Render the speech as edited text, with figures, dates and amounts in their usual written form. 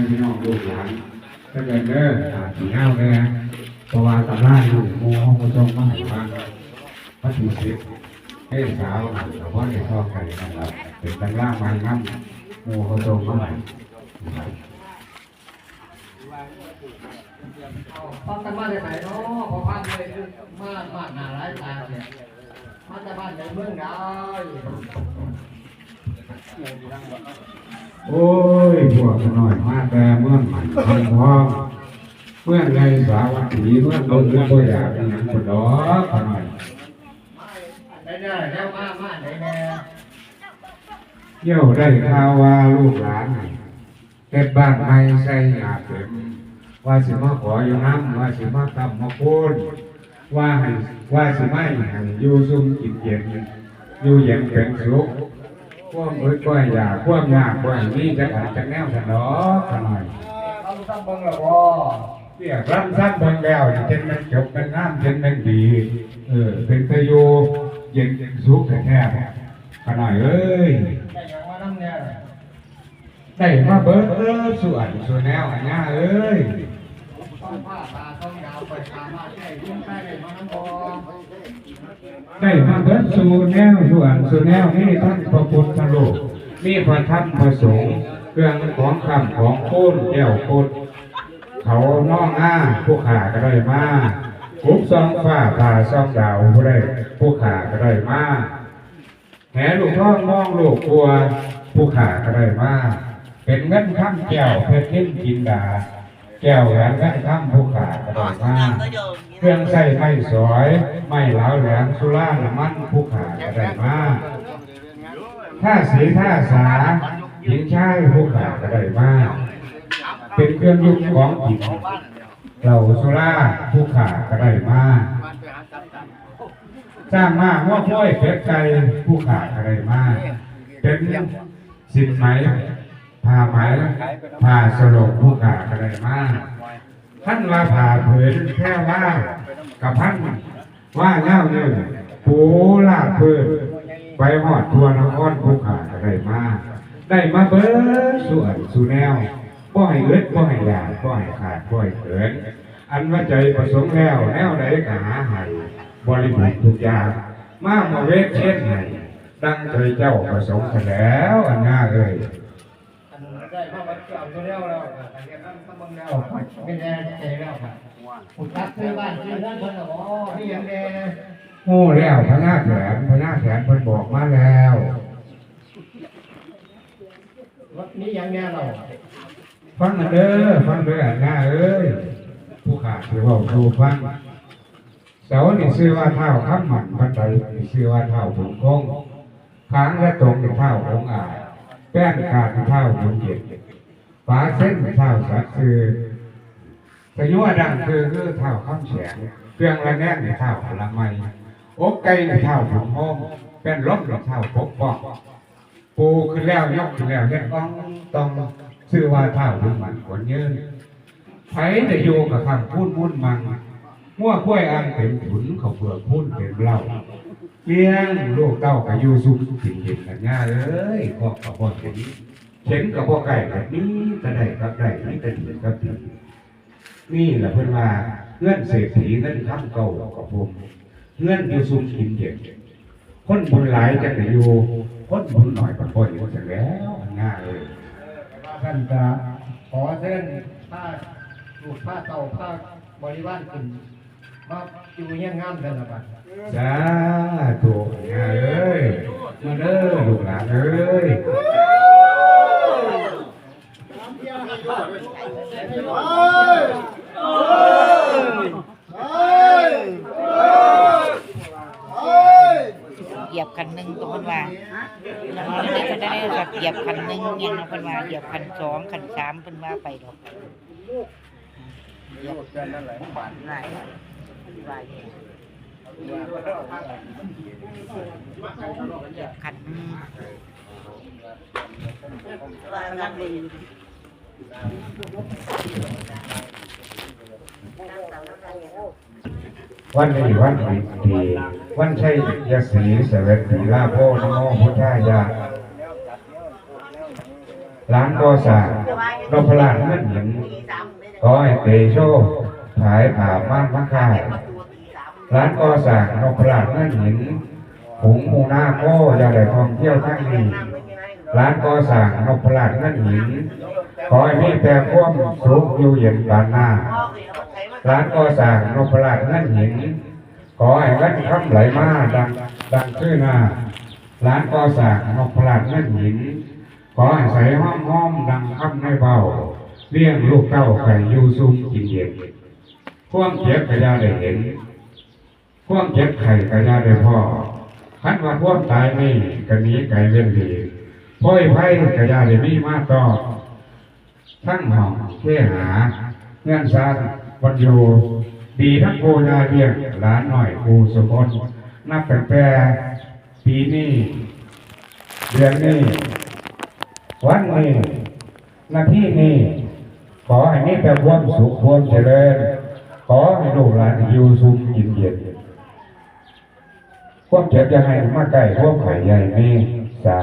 พี่น้องลูกหลานถ้าเกิดเด้อสีเงาเลยนะเพราะว่าตำราอยู่โมห้องผู้ชมมาให้ฟังพระถูสิทธิ์ให้สาวแต่ว่าในข้อไก่นะครับเป็นตำรามาน้ำโมผู้ชมมาให้พอกันมาได้ไหนเนาะพอพันเลยมาหน้าร้ายตาเนี่ยมาจากบ้านในเมืองได้โอ้ยพวกหน่อยมาแต่เมืองใหม่ทองทองเมืองในสาวัตถีเมืองโดนเรื่องตัวอย่างนั้นคนดอกหน่อยได้เนี่ยแล้วมาได้แน่เยี่ยวได้ข่าวว่าลูกหลานเก็บบ้านไม่ใส่หยาเข็มว่าสิมาขออยู่น้ำว่าสิมาทำมาพูดว่าสิไม่ให้อยู่ซุ่มกินเย็นอยู่เย็นเป็นสุขความมืดก้อยยาความยากก้อยนี่จะอาจจะแนวถนอมหน่อยทำซ้ำบังละวะเรียกรำซ้ำบังแล้วเช่นมันจบมันงามเช่นมันดีเป็นตะโยเย็นสุขแท้ๆขน่อยเอ้ยได้ยังมานั่งเนี่ยได้มาเบิดส่วนแนวอันนี้เอ้ยต้องผ้าตาต้องยาวไปตามาใช่ยิ่งใช่เลยมานั่งบอได้มาเบิดสู่แนวส่วนแนวนี่ท่านพระพุทธรูปมีพระธรรมพระสงฆ์เครื่องของคำของโคนแก้วโคนเขาน้องผู้ขาก็ได้มากุ๊บซองฟ้าผ่าซองดาวผู้ได้ผู้ขาก็ได้มาแหลูกท้องมองลูกกลัวผู้ขาก็ได้มาเป็นเงินข้ามแก้วเพชรนิ่มกินดาแก้วแหวนเงินข้ามผู้ขาก็ได้มาเครื่องใส่ไม้สอยไม้เหลาแหลมสุราน้ำมันผู้ขาก็ได้มาท่าสีท่าสาหญิงชายผู้ขาก็ได้มาเป็นเครื่องยุคของจิตเหล่าสุราผู้ขาก็ได้มาสร้างมาว่าพ้อยเป็ดไก่ผู้ขาก็ได้มาเป็นสินไหมผ้าไหมผ้าสลงผู้ขาก็ได้มาท่านว่าผ่าเผืนแค่ว่ากับพันว่าเง่าเนี่ยปูลาเพื่อไปหอดทัวนครผู้ขาก็ได้มาเบิ้ลส่วนสู่แนวบ่ให้เอิดบ่ให้ยาบ่ให้ขาดบ่ให้เขินอันว่าใจประสงค์แล้วแนวใดก็หาให้บริบูรณ์ทุกอย่างมาเวทเช่นให้ตั้งใจเจ้าประสงค์แล้วอันน่าเอ่ยได้มาบัดเก่าตัวเดียวแล้วแต่แกตั้งบังแล้วไม่แน่ใจแล้วครับผู้ทักซื้อบ้านซื้อนั่นเพิ่นอ๋อนี่ยังแน่โง่แล้วพญาแถนเพิ่นบอกมาแล้ววัดนี้ยังแน่เราฟังเด้ออันน่าเอ้ยผู้ขาดถือว่าดูฟังเสานี่ชื่อว่าเท้าข้ามหมันบันไดนี่ชื่อว่าเท้าถุงคงค้างและตรงในเท้าองอาจแป้นขาดในเท้าดวงเย็นฝาเส้นเท้าสัตว์คือสยุวดังคือเท้าข้ามแฉงเครื่องระแนงในเท้าพลังไม้อกไก่ในเท้าถุงห้องแป้นล้มในเท้าปกป้องปูขึ้นแล้วยกขึ้นแล้วเฮ็ดต้องชื่อว่าเท้าถึงมันขนยืนไผจะโยกับคำพูดมุ่นมังมั่วคุ้ยอันเต็มถุนเขาเปลือกพูดเต็มเล่าเลี้ยงลูกเต้ากับยูซุปกินเย็นกันง่ายเลยพวกกับพวกเข็นกับพวกไก่แบบนี้จะได้กับได้นี่จะดีกับดีนี่แหละเพื่อนว่าเงื่อนเศรษฐีเงื่อนข้ามเก่ากับผมเงื่อนยูซุปกินเย็นคนบุญหลายจะได้อยู่คนบุญหน่อยกับพ่ออยู่จะแล้วง่ายเลยท่านจะขอเส้นผ้าลูกผ้าเต่าผ้าบริวารขึ้นมาอยู่เงี้ยงามเลยนะบ้านจ้าถูกง่ายเลยมาเด้อลูกหลานเอ้ยเหยียบคันหนึ่งก็เป็นว่าแล้วมันได้ก็ได้แบบเหยียบคันหนึ่งยังเป็นว่าเหยียบคันสองคันสามเป็นว่าไปหรอกเหยียบนั่นแหละบาทไหนคันวันนี้วันดีวันชัยยศรีเสวตีลาโพนโมพุทธายาร้านก่อสร้าง นพราชเงินหญิงขอให้เตโชขายผ่าม่านพระค่ายร้านก่อสร้างนพราชเงินหญิงผงมูนาโก้ยาได้ท่องเที่ยวทั้งนี้ร้านก่อสร้างนพราชเงินหญิงขอให้มีแต่ความสุขอยู่เย็นบานหน้าร้านก่อสร้างนพราชเงินหญิงขอให้เงินคำไหลมาดังชื่อหน้าร้านก่อสร้างนพราชเงินหญิงขอให้ใส่ห้อมดังคำในเบาเลี้ยงลูกเต้าไก่ยูซุ่มกินเย็นพ่วงเจ็บกระยาได้เห็นพ่วงเจ็บไข่กระยาได้พ่อคันว่าพ่วงตายนี่กระนี้ไก่เว้นดีพ่อยไผ่กระยาได้มีมาต่อทั้งห้องเที่หาเงื่อนซานวันอยู่ดีทั้งโกยาเรียกหลานหน่อยกูสุพจน์นับตั้งแต่ปีนี้เดือนนี้วันนี้นาทีนี้ขอให้มีแต่ความสุขความเจริญขอให้ลูกหลานอยู่สุขกินเย็นความเจ็บจะให้มาใกล้ความไข่ใหญ่นี้สา